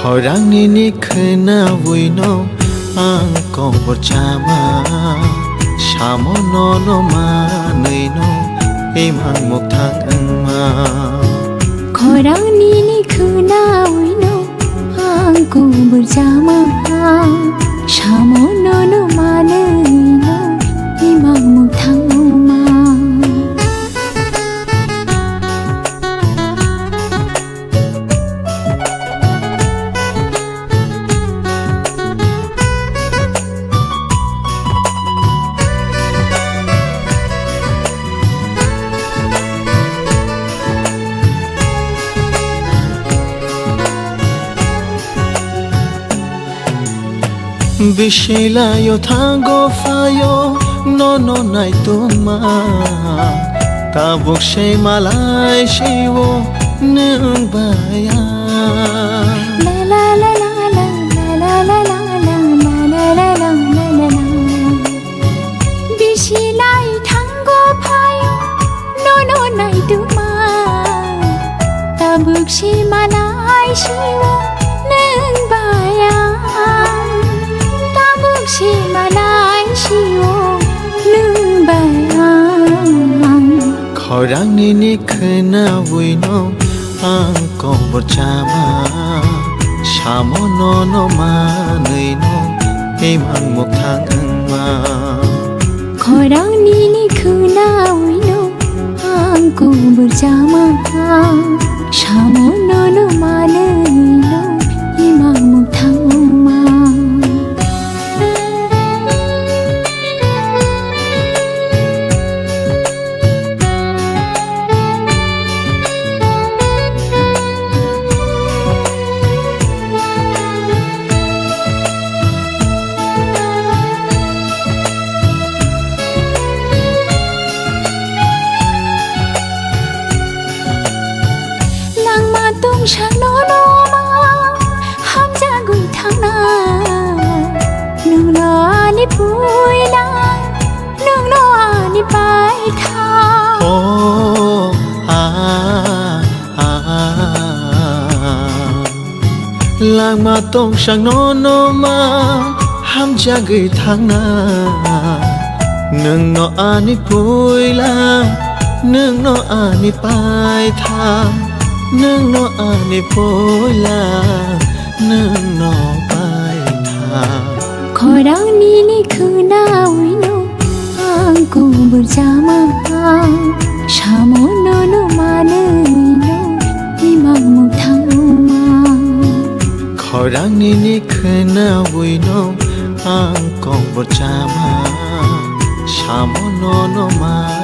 Khorangni ni khna buino ang ko borchama Shamo no no ma nei no emang mok thang angma Khorangni ni khna buino ang ko borchama Shamo no no ma nei no emang mok thang angma Bishila yo thango fayo no no nai tuma Tabuk she malai shiwo nung baya La la la la la la la la la la la la la la Bishilai thango phayo no no nai tuma Tabuk she malai shiwo nung baya Shi malai shiwo nung bayang Khorangni ni khna buino ang ko borchama Shamo no no ma nei no emang mok thang angma Khorangni ni khna buino ang ko borchama Shamo no no ma nei no emang mok thang angma Shang no no ma ham ja gui thang na nung no ani pui la nung no ani pai tha Oh Lang ma tong shang no no ma ham ja gui thang na nung no ani pui la nung no ani pai tha nung no ani pola nung no pai tha Khorangni ni khna buino ang ko borchama Shamo no no ma nei no emang mok thang angma Khorangni ni khna buino ang ko borchama Shamo no no ma